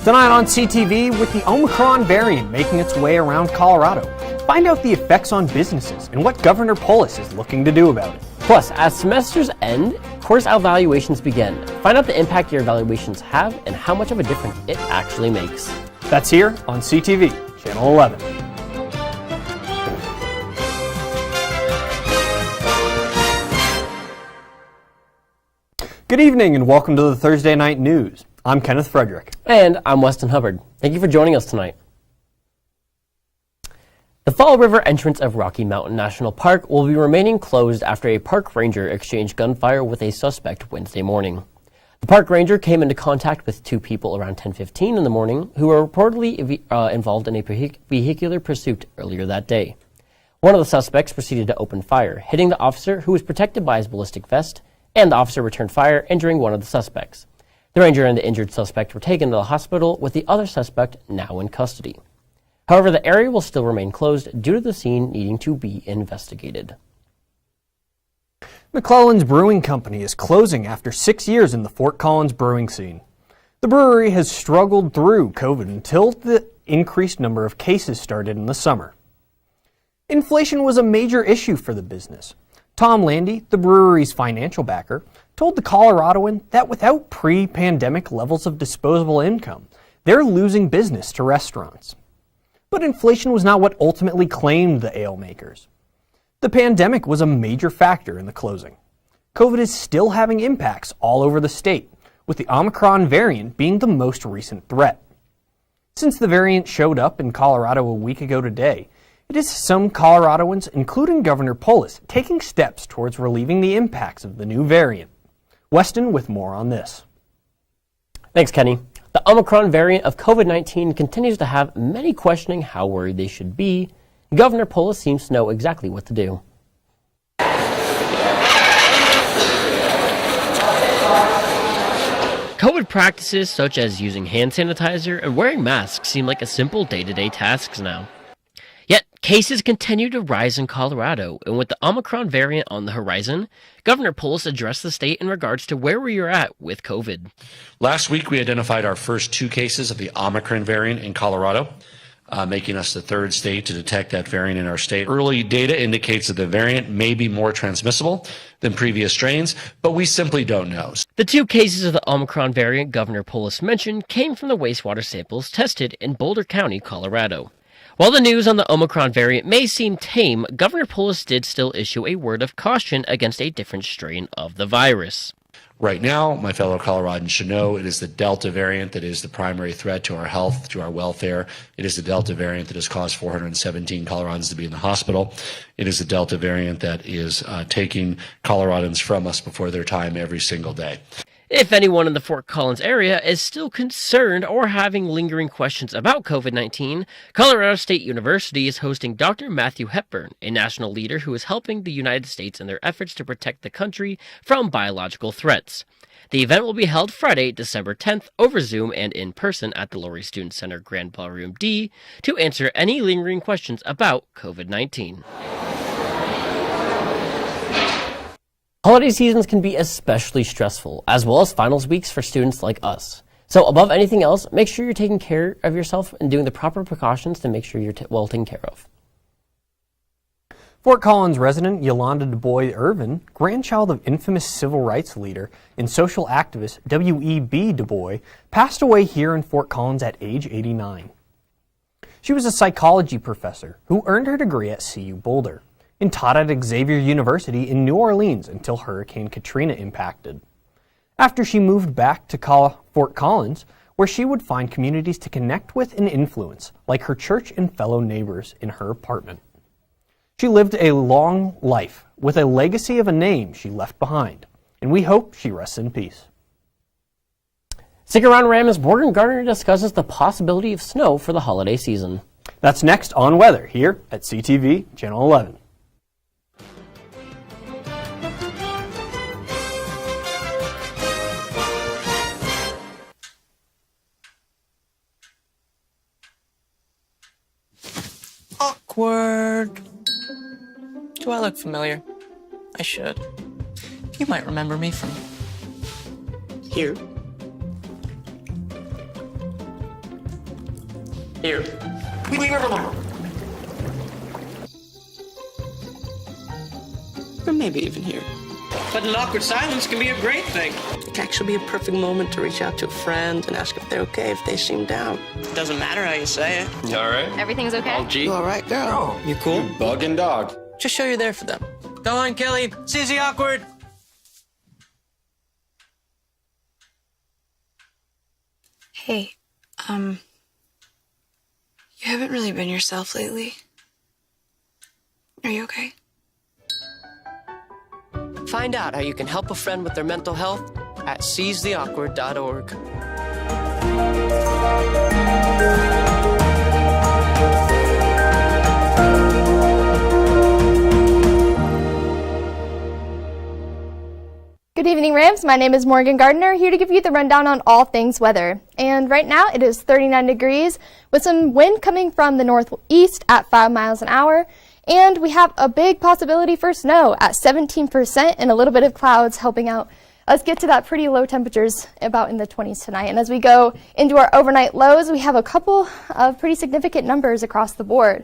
Tonight on CTV, with the Omicron variant making its way around Colorado, find out the effects on businesses and what Governor Polis is looking to do about it. Plus, as semesters end, course evaluations begin. Find out the impact your evaluations have and how much of a difference it actually makes. That's here on CTV, Channel 11. Good evening and welcome to the Thursday Night News. I'm Kenneth Frederick. And I'm Weston Hubbard. Thank you for joining us tonight. The Fall River entrance of Rocky Mountain National Park will be remaining closed after a park ranger exchanged gunfire with a suspect Wednesday morning. The park ranger came into contact with two people around 10:15 in the morning who were reportedly involved in a vehicular pursuit earlier that day. One of the suspects proceeded to open fire, hitting the officer who was protected by his ballistic vest, and the officer returned fire, injuring one of the suspects. The ranger and the injured suspect were taken to the hospital, with the other suspect now in custody. However, the area will still remain closed due to the scene needing to be investigated. Mcclellan's Brewing Company is closing after 6 years in the Fort Collins brewing scene. The brewery has struggled through COVID until the increased number of cases started in the summer. Inflation was a major issue for the business. Tom Landy, the brewery's financial backer, told the Coloradoan that without pre-pandemic levels of disposable income, they're losing business to restaurants. But inflation was not what ultimately claimed the ale makers. The pandemic was a major factor in the closing. COVID is still having impacts all over the state, with the Omicron variant being the most recent threat. Since the variant showed up in Colorado a week ago today, it is some Coloradoans, including Governor Polis, taking steps towards relieving the impacts of the new variant. Weston with more on this. Thanks, Kenny. The Omicron variant of COVID-19 continues to have many questioning how worried they should be. Governor Polis seems to know exactly what to do. COVID practices such as using hand sanitizer and wearing masks seem like a simple day-to-day tasks now. Yet, cases continue to rise in Colorado, and with the Omicron variant on the horizon, Governor Polis addressed the state in regards to where we are at with COVID. Last week, we identified our first 2 cases of the Omicron variant in Colorado, making us the 3rd state to detect that variant in our state. Early data indicates that the variant may be more transmissible than previous strains, but we simply don't know. The 2 cases of the Omicron variant Governor Polis mentioned came from the wastewater samples tested in Boulder County, Colorado. While the news on the Omicron variant may seem tame, Governor Polis did still issue a word of caution against a different strain of the virus. Right now, my fellow Coloradans should know it is the Delta variant that is the primary threat to our health, to our welfare. It is the Delta variant that has caused 417 Coloradans to be in the hospital. It is the Delta variant that is taking Coloradans from us before their time every single day. If anyone in the Fort Collins area is still concerned or having lingering questions about COVID-19, Colorado State University is hosting Dr. Matthew Hepburn, a national leader who is helping the United States in their efforts to protect the country from biological threats. The event will be held Friday, December 10th over Zoom and in person at the Laurie Student Center Grand Ballroom D to answer any lingering questions about COVID-19. Holiday seasons can be especially stressful, as well as finals weeks for students like us. So above anything else, make sure you're taking care of yourself and doing the proper precautions to make sure you're well taken care of. Fort Collins resident Yolanda Du Bois Irvin, grandchild of infamous civil rights leader and social activist W.E.B. Du Bois, passed away here in Fort Collins at age 89. She was a psychology professor who earned her degree at CU Boulder and taught at Xavier University in New Orleans until Hurricane Katrina impacted. After she moved back to Fort Collins, where she would find communities to connect with and influence, like her church and fellow neighbors in her apartment. She lived a long life with a legacy of a name she left behind, and we hope she rests in peace. Stick around, Ram, as Morgan Gardner discusses the possibility of snow for the holiday season. That's next on Weather here at CTV Channel 11. Awkward. Do I look familiar? I should. You might remember me from here. Here. Or maybe even here. But an awkward silence can be a great thing. It can actually be a perfect moment to reach out to a friend and ask if they're okay if they seem down. It doesn't matter how you say it. You all right? Everything's okay? G. You all right, girl? You cool? Bug and dog. Just show you're there for them. Go on, Kelly. Seize the awkward. Hey, you haven't really been yourself lately. Are you okay? Find out how you can help a friend with their mental health at seizetheawkward.org. Good evening, Rams. My name is Morgan Gardner, here to give you the rundown on all things weather. And right now it is 39 degrees with some wind coming from the northeast at 5 miles an hour. And we have a big possibility for snow at 17% and a little bit of clouds helping out us get to that pretty low temperatures about in the 20s tonight. And as we go into our overnight lows, we have a couple of pretty significant numbers across the board.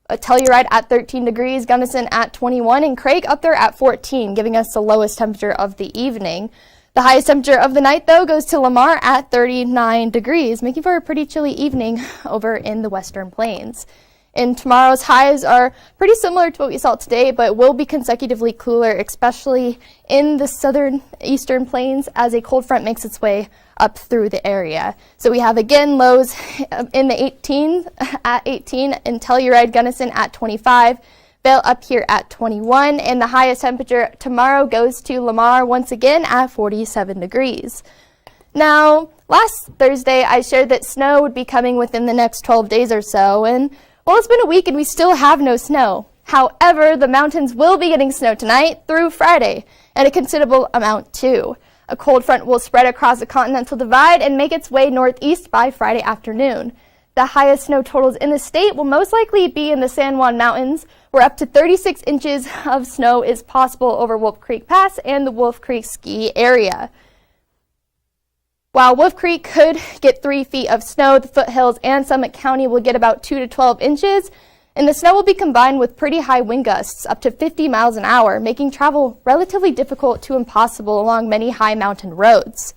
Telluride at 13 degrees, Gunnison at 21, and Craig up there at 14, giving us the lowest temperature of the evening. The highest temperature of the night, though, goes to Lamar at 39 degrees, making for a pretty chilly evening over in the Western Plains. And tomorrow's highs are pretty similar to what we saw today, but will be consecutively cooler, especially in the southern eastern plains as a cold front makes its way up through the area. So we have again lows in the 18 at 18 and Telluride, Gunnison at 25, Vail up here at 21, and the highest temperature tomorrow goes to Lamar once again at 47 degrees. Now, last Thursday I shared that snow would be coming within the next 12 days or so, and well, it's been a week and we still have no snow. However, the mountains will be getting snow tonight through Friday, and a considerable amount too. A cold front will spread across the Continental Divide and make its way northeast by Friday afternoon. The highest snow totals in the state will most likely be in the San Juan Mountains, where up to 36 inches of snow is possible over Wolf Creek Pass and the Wolf Creek ski area. While Wolf Creek could get 3 feet of snow, the foothills and Summit County will get about 2 to 12 inches, and the snow will be combined with pretty high wind gusts, up to 50 miles an hour, making travel relatively difficult to impossible along many high mountain roads.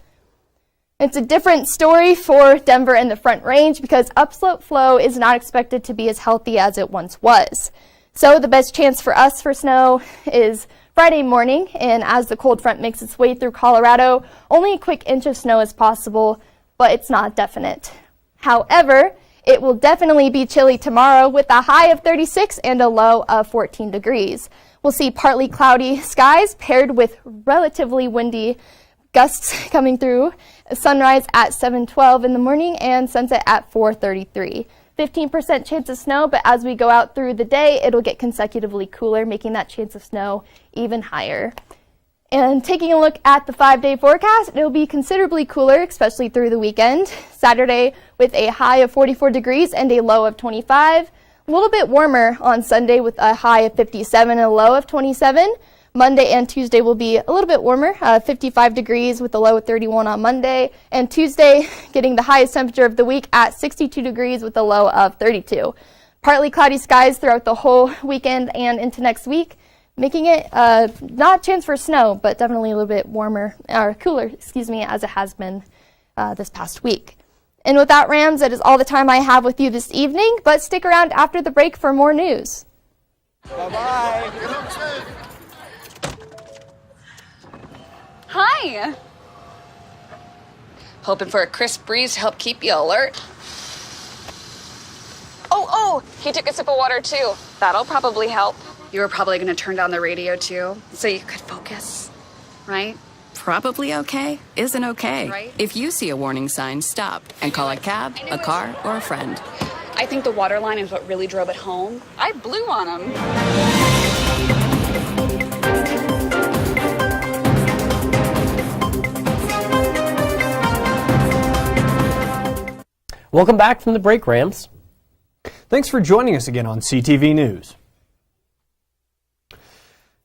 It's a different story for Denver and the Front Range because upslope flow is not expected to be as healthy as it once was. So the best chance for us for snow is Friday morning, and as the cold front makes its way through Colorado, only a quick inch of snow is possible, but it's not definite. However, it will definitely be chilly tomorrow with a high of 36 and a low of 14 degrees. We'll see partly cloudy skies paired with relatively windy gusts coming through. Sunrise at 7:12 in the morning and sunset at 4:33. 15% chance of snow, but as we go out through the day, it'll get consecutively cooler, making that chance of snow even higher. And taking a look at the 5-day forecast, it'll be considerably cooler, especially through the weekend. Saturday with a high of 44 degrees and a low of 25. A little bit warmer on Sunday with a high of 57 and a low of 27. Monday and Tuesday will be a little bit warmer, 55 degrees with a low of 31 on Monday. And Tuesday getting the highest temperature of the week at 62 degrees with a low of 32. Partly cloudy skies throughout the whole weekend and into next week, making it not a chance for snow, but definitely a little bit warmer, or cooler, as it has been this past week. And with that, Rams, that is all the time I have with you this evening, but stick around after the break for more news. Bye-bye. Hi. Hoping for a crisp breeze to help keep you alert. Oh, he took a sip of water too. That'll probably help. You were probably going to turn down the radio too, so you could focus, right? Probably okay isn't okay. Right. If you see a warning sign, stop and call a cab, a car, or a friend. I think the water line is what really drove it home. I blew on him. Welcome back from the break, Rams. Thanks for joining us again on CTV News.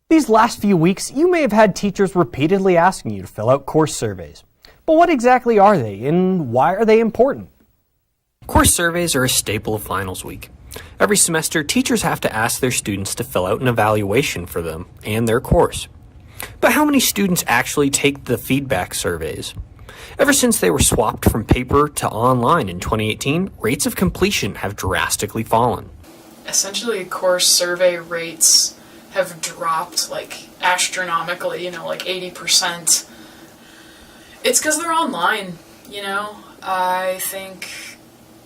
These last few weeks, you may have had teachers repeatedly asking you to fill out course surveys. But what exactly are they, and why are they important? Course surveys are a staple of finals week. Every semester, teachers have to ask their students to fill out an evaluation for them and their course. But how many students actually take the feedback surveys? Ever since they were swapped from paper to online in 2018, rates of completion have drastically fallen. Essentially, course survey rates have dropped astronomically, like 80%. It's because they're online, I think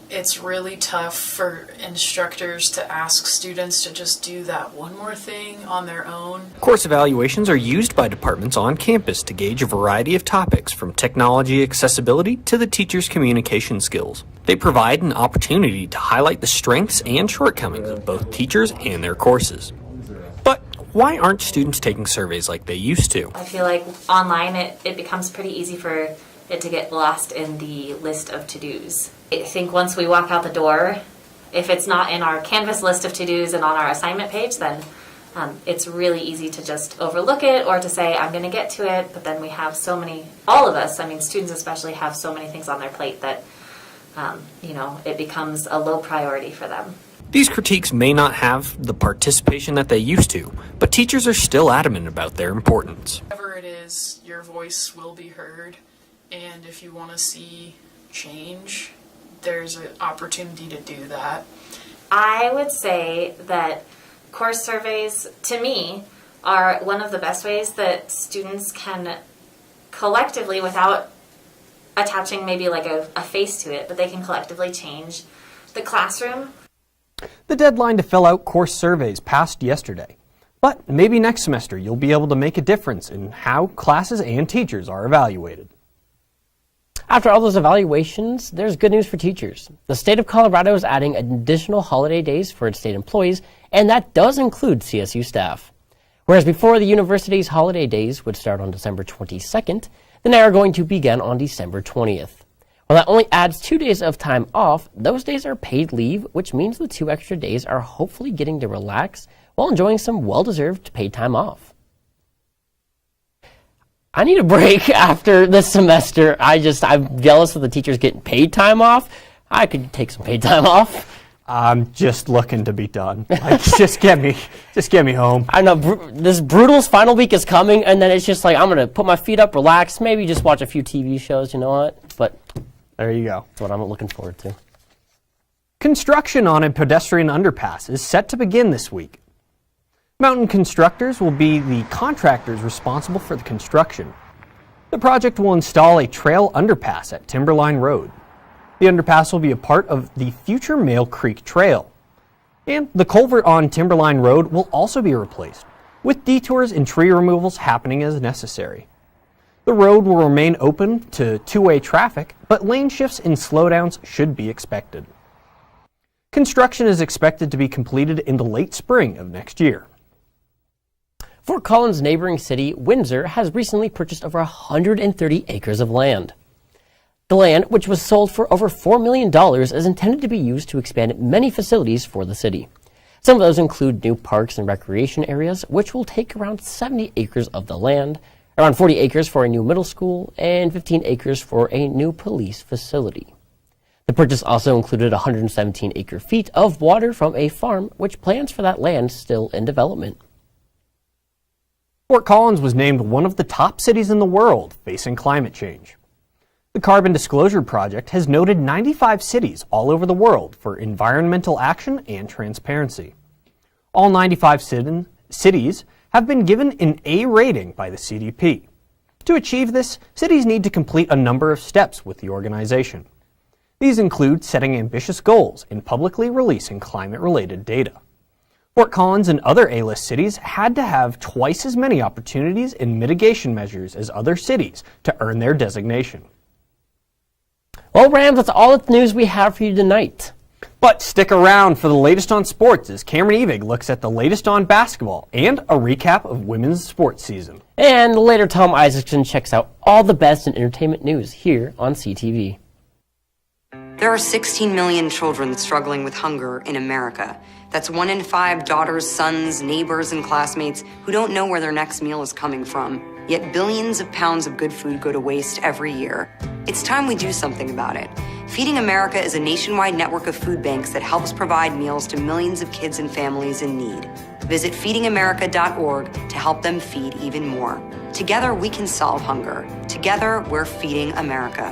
it's really tough for instructors to ask students to just do that one more thing on their own. Course evaluations are used by departments on campus to gauge a variety of topics, from technology accessibility to the teacher's communication skills. They provide an opportunity to highlight the strengths and shortcomings of both teachers and their courses. But why aren't students taking surveys like they used to? I feel like online it becomes pretty easy for it to get lost in the list of to-dos. I think once we walk out the door, if it's not in our Canvas list of to-dos and on our assignment page, then it's really easy to just overlook it or to say, I'm going to get to it, but then we have so many, all of us, students especially, have so many things on their plate that, it becomes a low priority for them. These critiques may not have the participation that they used to, but teachers are still adamant about their importance. Whatever it is, your voice will be heard, and if you want to see change, there's an opportunity to do that. I would say that course surveys, to me, are one of the best ways that students can collectively, without attaching maybe a face to it, but they can collectively change the classroom. The deadline to fill out course surveys passed yesterday, but maybe next semester you'll be able to make a difference in how classes and teachers are evaluated. After all those evaluations, there's good news for teachers. The state of Colorado is adding additional holiday days for its state employees, and that does include CSU staff. Whereas before the university's holiday days would start on December 22nd, they now are going to begin on December 20th. While that only adds 2 days of time off, those days are paid leave, which means the 2 extra days are hopefully getting to relax while enjoying some well-deserved paid time off. I need a break after this semester. I'm jealous of the teachers getting paid time off. I could take some paid time off. I'm just looking to be done. Just get me home. I know this Brutal's final week is coming, and then it's just I'm gonna put my feet up, relax, maybe just watch a few TV shows. You know what? But there you go. That's what I'm looking forward to. Construction on a pedestrian underpass is set to begin this week. Mountain Constructors will be the contractors responsible for the construction. The project will install a trail underpass at Timberline Road. The underpass will be a part of the future Mail Creek Trail. And the culvert on Timberline Road will also be replaced, with detours and tree removals happening as necessary. The road will remain open to two-way traffic, but lane shifts and slowdowns should be expected. Construction is expected to be completed in the late spring of next year. Fort Collins' neighboring city, Windsor, has recently purchased over 130 acres of land. The land, which was sold for over $4 million, is intended to be used to expand many facilities for the city. Some of those include new parks and recreation areas, which will take around 70 acres of the land, around 40 acres for a new middle school, and 15 acres for a new police facility. The purchase also included 117 acre-feet of water from a farm, which plans for that land still in development. Fort Collins was named one of the top cities in the world facing climate change. The Carbon Disclosure Project has noted 95 cities all over the world for environmental action and transparency. All 95 cities have been given an A rating by the CDP. To achieve this, cities need to complete a number of steps with the organization. These include setting ambitious goals and publicly releasing climate-related data. Fort Collins and other A-list cities had to have twice as many opportunities and mitigation measures as other cities to earn their designation. Well, Rams, that's all the news we have for you tonight. But stick around for the latest on sports as Cameron Evig looks at the latest on basketball and a recap of women's sports season. And later, Tom Isaacson checks out all the best in entertainment news here on CTV. There are 16 million children struggling with hunger in America. That's 1 in 5 daughters, sons, neighbors, and classmates who don't know where their next meal is coming from. Yet billions of pounds of good food go to waste every year. It's time we do something about it. Feeding America is a nationwide network of food banks that helps provide meals to millions of kids and families in need. Visit feedingamerica.org to help them feed even more. Together, we can solve hunger. Together, we're feeding America.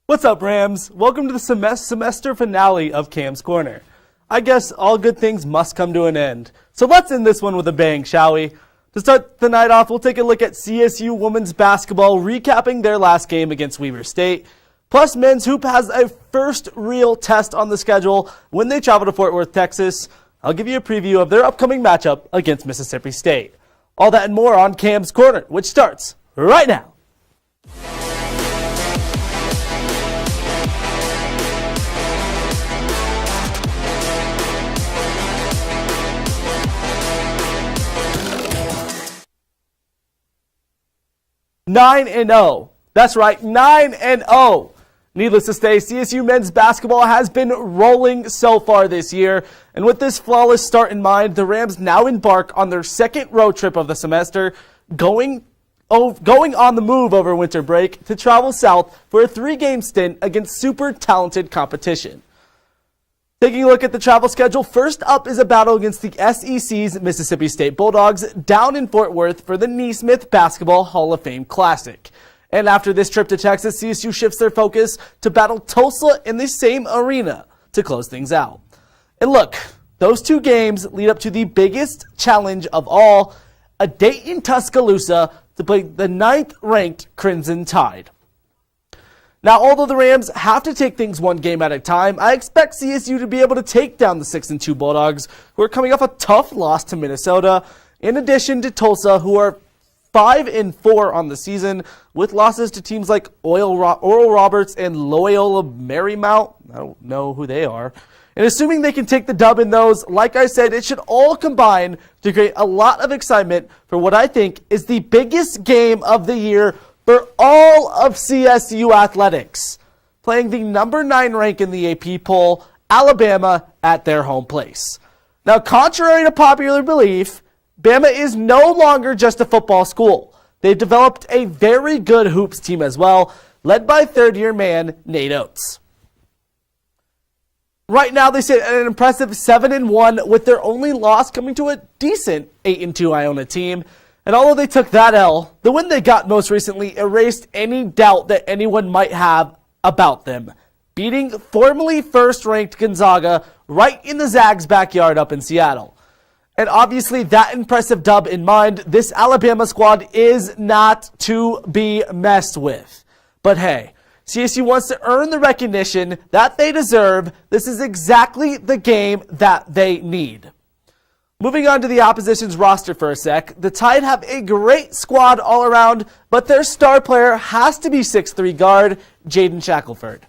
What's up, Rams? Welcome to the semester finale of Cam's Corner. I guess all good things must come to an end. So let's end this one with a bang, shall we? To start the night off, we'll take a look at CSU women's basketball recapping their last game against Weber State. Plus, men's hoop has a first real test on the schedule when they travel to Fort Worth, Texas. I'll give you a preview of their upcoming matchup against Mississippi State. All that and more on Cam's Corner, which starts right now. Nine and 0. That's right, 9-0. Needless to say, CSU men's basketball has been rolling so far this year. And with this flawless start in mind, the Rams now embark on their second road trip of the semester, going on the move over winter break to travel south for a 3-game stint against super talented competition. Taking a look at the travel schedule, first up is a battle against the SEC's Mississippi State Bulldogs down in Fort Worth for the Neesmith Basketball Hall of Fame Classic. And after this trip to Texas, CSU shifts their focus to battle Tulsa in the same arena to close things out. And look, those 2 games lead up to the biggest challenge of all, a date in Tuscaloosa to play the 9th-ranked Crimson Tide. Now, although the Rams have to take things one game at a time, I expect CSU to be able to take down the 6-2 Bulldogs, who are coming off a tough loss to Minnesota, in addition to Tulsa, who are 5-4 on the season, with losses to teams like Oral Roberts and Loyola Marymount. I don't know who they are. And assuming they can take the dub in those, like I said, it should all combine to create a lot of excitement for what I think is the biggest game of the year for all of CSU athletics, playing the number 9 rank in the AP poll, Alabama, at their home place. Now, contrary to popular belief, Bama is no longer just a football school. They've developed a very good hoops team as well, led by third-year man Nate Oates. Right now, they sit at an impressive 7-1, with their only loss coming to a decent 8-2 Iona team. And although they took that L, the win they got most recently erased any doubt that anyone might have about them, beating formerly first-ranked Gonzaga right in the Zags' backyard up in Seattle. And obviously, that impressive dub in mind, this Alabama squad is not to be messed with. But hey, CSU wants to earn the recognition that they deserve. This is exactly the game that they need. Moving on to the opposition's roster for a sec, the Tide have a great squad all around, but their star player has to be 6'3" guard Jaden Shackelford.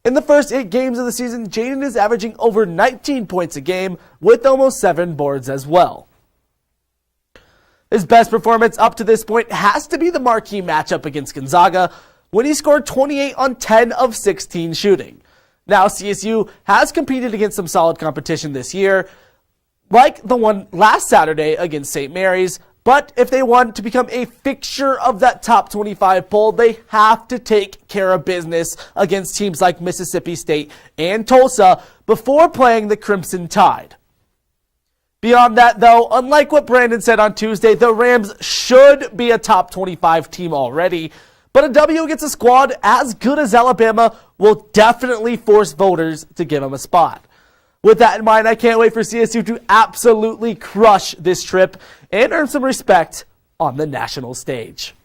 In the first 8 games of the season, Jaden is averaging over 19 points a game with almost 7 boards as well. His best performance up to this point has to be the marquee matchup against Gonzaga, when he scored 28 on 10 of 16 shooting. Now, CSU has competed against some solid competition this year, like the one last Saturday against St. Mary's, but if they want to become a fixture of that top 25 poll, they have to take care of business against teams like Mississippi State and Tulsa before playing the Crimson Tide. Beyond that, though, unlike what Brandon said on Tuesday, the Rams should be a top 25 team already, but a W against a squad as good as Alabama will definitely force voters to give them a spot. With that in mind, I can't wait for CSU to absolutely crush this trip and earn some respect on the national stage.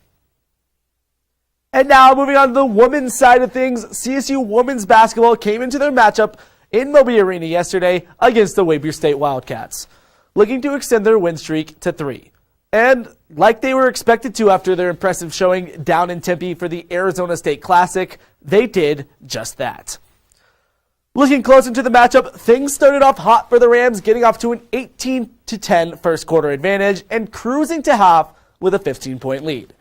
And now, moving on to the women's side of things, CSU women's basketball came into their matchup in Moby Arena yesterday against the Weber State Wildcats, looking to extend their win streak to 3. And like they were expected to after their impressive showing down in Tempe for the Arizona State Classic, they did just that. Looking close into the matchup, things started off hot for the Rams, getting off to an 18-10 first quarter advantage and cruising to half with a 15-point lead.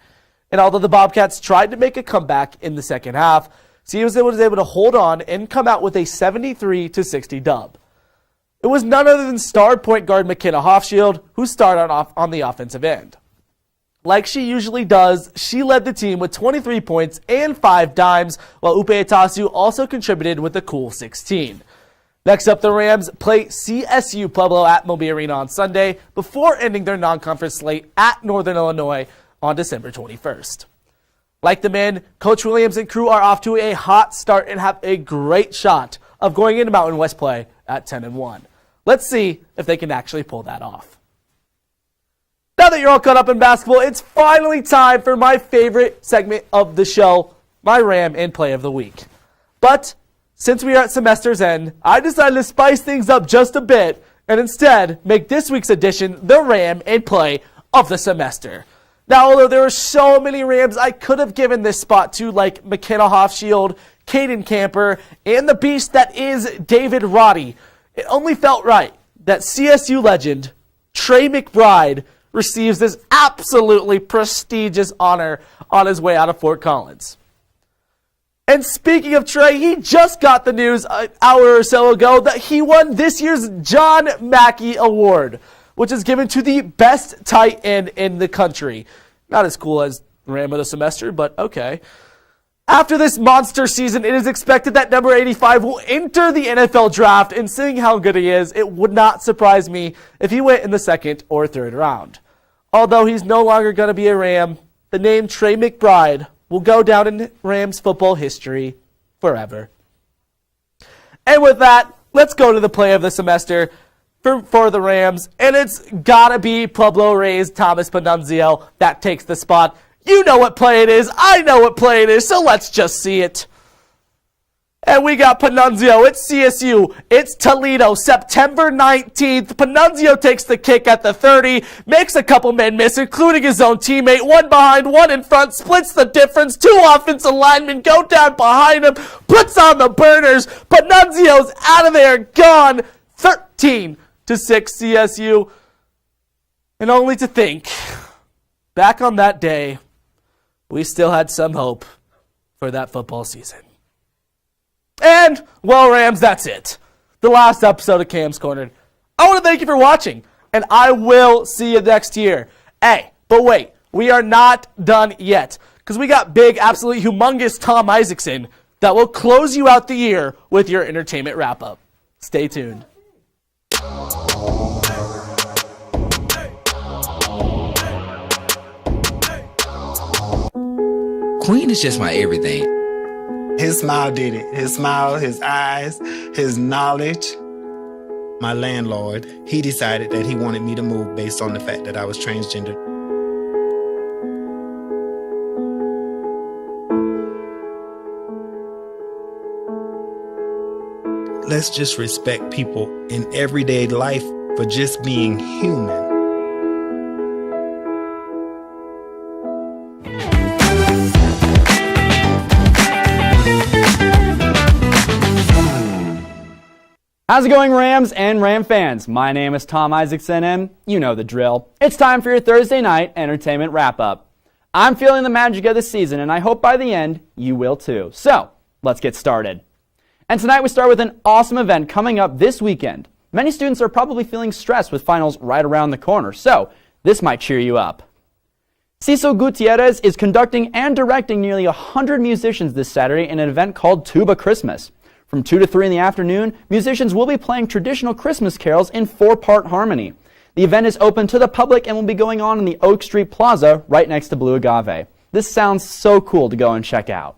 And although the Bobcats tried to make a comeback in the second half, CSU was able to hold on and come out with a 73-60 dub. It was none other than star point guard McKenna Hofschild who started off on the offensive end. Like she usually does, she led the team with 23 points and 5 dimes, while Upe Itasu also contributed with a cool 16. Next up, the Rams play CSU Pueblo at Moby Arena on Sunday before ending their non-conference slate at Northern Illinois on December 21st. Like the men, Coach Williams and crew are off to a hot start and have a great shot of going into Mountain West play at 10-1. Let's see if they can actually pull that off. Now that you're all caught up in basketball, it's finally time for my favorite segment of the show, my Ram and Play of the Week. But since we are at semester's end, I decided to spice things up just a bit and instead make this week's edition the Ram and Play of the semester. Now, although there were so many Rams I could have given this spot to, like McKenna Hofschild, Caden Camper, and the beast that is David Roddy, it only felt right that CSU legend Trey McBride receives this absolutely prestigious honor on his way out of Fort Collins. And speaking of Trey, he just got the news an hour or so ago that he won this year's John Mackey Award, which is given to the best tight end in the country. Not as cool as Ram of the semester, but okay. After this monster season, it is expected that number 85 will enter the NFL draft, and seeing how good he is, it would not surprise me if he went in the second or third round. Although he's no longer going to be a Ram, the name Trey McBride will go down in Rams football history forever. And with that, let's go to the play of the semester for the Rams, and it's gotta be Pueblo Rays Thomas Panunzio that takes the spot. You know what play it is, I know what play it is, so let's just see it. And we got Panunzio, it's CSU, it's Toledo, September 19th. Panunzio takes the kick at the 30, makes a couple men miss, including his own teammate, one behind, one in front, splits the difference, 2 offensive linemen go down behind him, puts on the burners, Panunzio's out of there, gone, 13-6 CSU. And only to think, back on that day, we still had some hope for that football season. And, well, Rams, that's it. The last episode of Cam's Cornered. I want to thank you for watching, and I will see you next year. Hey, but wait, we are not done yet, because we got big, absolutely humongous Tom Isaacson that will close you out the year with your entertainment wrap-up. Stay tuned. Queen is just my everything. His smile did it. His smile, his eyes, his knowledge. My landlord, he decided that he wanted me to move based on the fact that I was transgender. Let's just respect people in everyday life for just being human. How's it going, Rams and Ram fans? My name is Tom Isaacson, and you know the drill. It's time for your Thursday night entertainment wrap-up. I'm feeling the magic of the season, and I hope by the end, you will too. So, let's get started. And tonight we start with an awesome event coming up this weekend. Many students are probably feeling stressed with finals right around the corner, so this might cheer you up. Cecil Gutierrez is conducting and directing nearly 100 musicians this Saturday in an event called Tuba Christmas. From 2 to 3 in the afternoon, musicians will be playing traditional Christmas carols in 4-part harmony. The event is open to the public and will be going on in the Oak Street Plaza right next to Blue Agave. This sounds so cool to go and check out.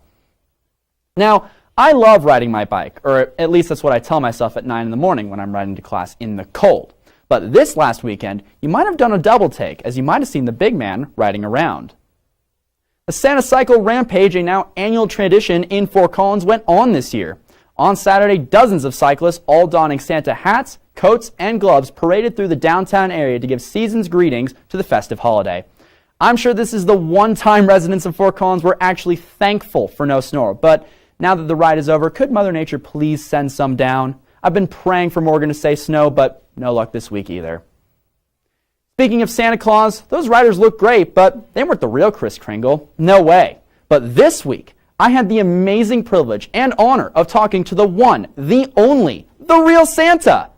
Now, I love riding my bike, or at least that's what I tell myself at 9 in the morning when I'm riding to class in the cold. But this last weekend, you might have done a double take, as you might have seen the big man riding around. The Santa Cycle Rampage, a now annual tradition in Fort Collins, went on this year. On Saturday, dozens of cyclists, all donning Santa hats, coats, and gloves, paraded through the downtown area to give season's greetings to the festive holiday. I'm sure this is the one time residents of Fort Collins were actually thankful for no snow, but now that the ride is over, could Mother Nature please send some down? I've been praying for Morgan to say snow, but no luck this week either. Speaking of Santa Claus, those riders look great, but they weren't the real Kris Kringle. No way. But this week, I had the amazing privilege and honor of talking to the one, the only, the real Santa.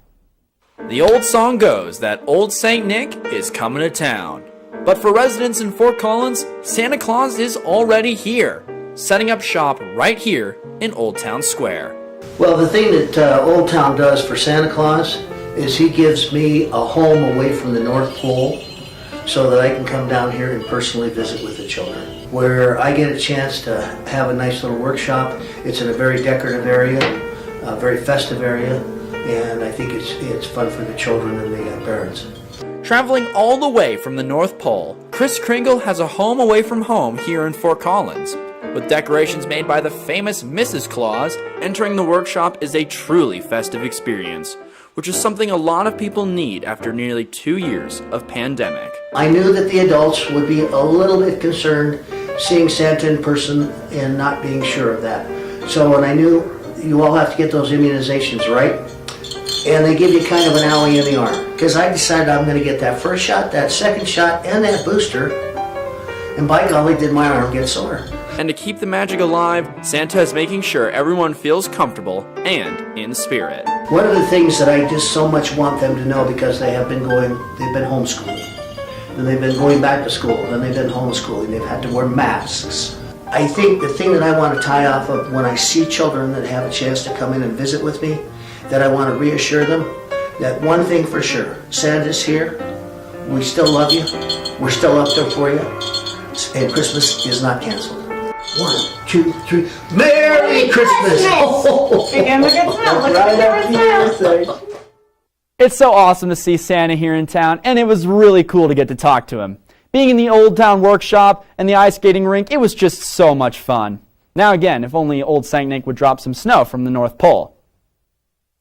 The old song goes that old Saint Nick is coming to town. But for residents in Fort Collins, Santa Claus is already here, setting up shop right here in Old Town Square. Well, the thing that Old Town does for Santa Claus is he gives me a home away from the North Pole so that I can come down here and personally visit with the children, where I get a chance to have a nice little workshop. It's in a very decorative area, a very festive area, and I think it's fun for the children and the parents. Traveling all the way from the North Pole, Kris Kringle has a home away from home here in Fort Collins. With decorations made by the famous Mrs. Claus, entering the workshop is a truly festive experience, which is something a lot of people need after nearly 2 years of pandemic. I knew that the adults would be a little bit concerned seeing Santa in person and not being sure of that. So when I knew you all have to get those immunizations right, and they give you kind of an owie in the arm, because I decided I'm going to get that first shot, that second shot, and that booster, and by golly, did my arm get sore. And to keep the magic alive, Santa is making sure everyone feels comfortable and in spirit. One of the things that I just so much want them to know, because they've been homeschooling, and they've been going back to school, and they've been homeschooling, they've had to wear masks. I think the thing that I want to tie off of when I see children that have a chance to come in and visit with me, that I want to reassure them that one thing for sure, Santa's here, we still love you, we're still up there for you, and Christmas is not canceled. 1, 2, 3, Merry Christmas! It's so awesome to see Santa here in town, and it was really cool to get to talk to him. Being in the Old Town Workshop and the ice skating rink, it was just so much fun. Now again, if only old Saint Nick would drop some snow from the North Pole.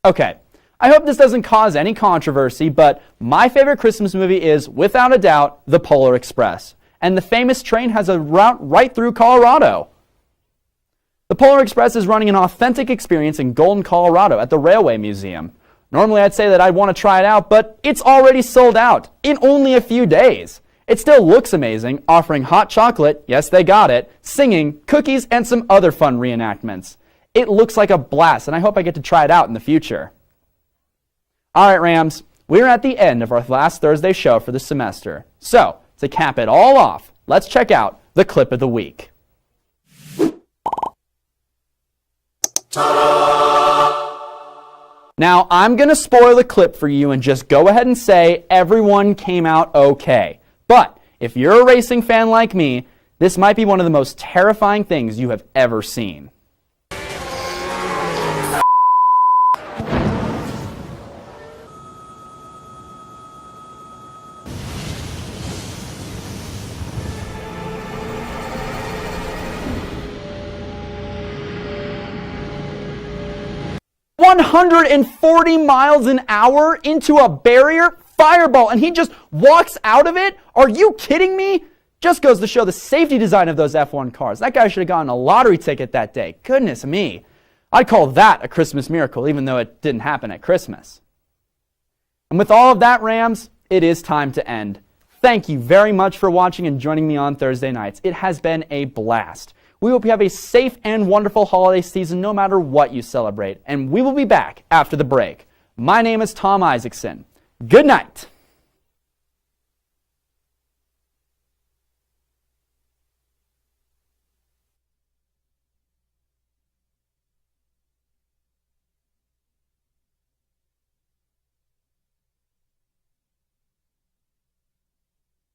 Okay, I hope this doesn't cause any controversy, but my favorite Christmas movie is, without a doubt, The Polar Express. And the famous train has a route right through Colorado. The Polar Express is running an authentic experience in Golden, Colorado at the Railway Museum. Normally I'd say that I'd want to try it out, but it's already sold out in only a few days. It still looks amazing, offering hot chocolate, yes they got it, singing, cookies, and some other fun reenactments. It looks like a blast, and I hope I get to try it out in the future. Alright Rams, we're at the end of our last Thursday show for the semester. So, to cap it all off, let's check out the clip of the week. Now, I'm going to spoil the clip for you and just go ahead and say everyone came out okay. But if you're a racing fan like me, this might be one of the most terrifying things you have ever seen. $140 miles an hour into a barrier? Fireball, and he just walks out of it? Are you kidding me? Just goes to show the safety design of those F1 cars. That guy should have gotten a lottery ticket that day. Goodness me. I'd call that a Christmas miracle, even though it didn't happen at Christmas. And with all of that, Rams, it is time to end. Thank you very much for watching and joining me on Thursday nights. It has been a blast. We hope you have a safe and wonderful holiday season no matter what you celebrate. And we will be back after the break. My name is Tom Isaacson. Good night.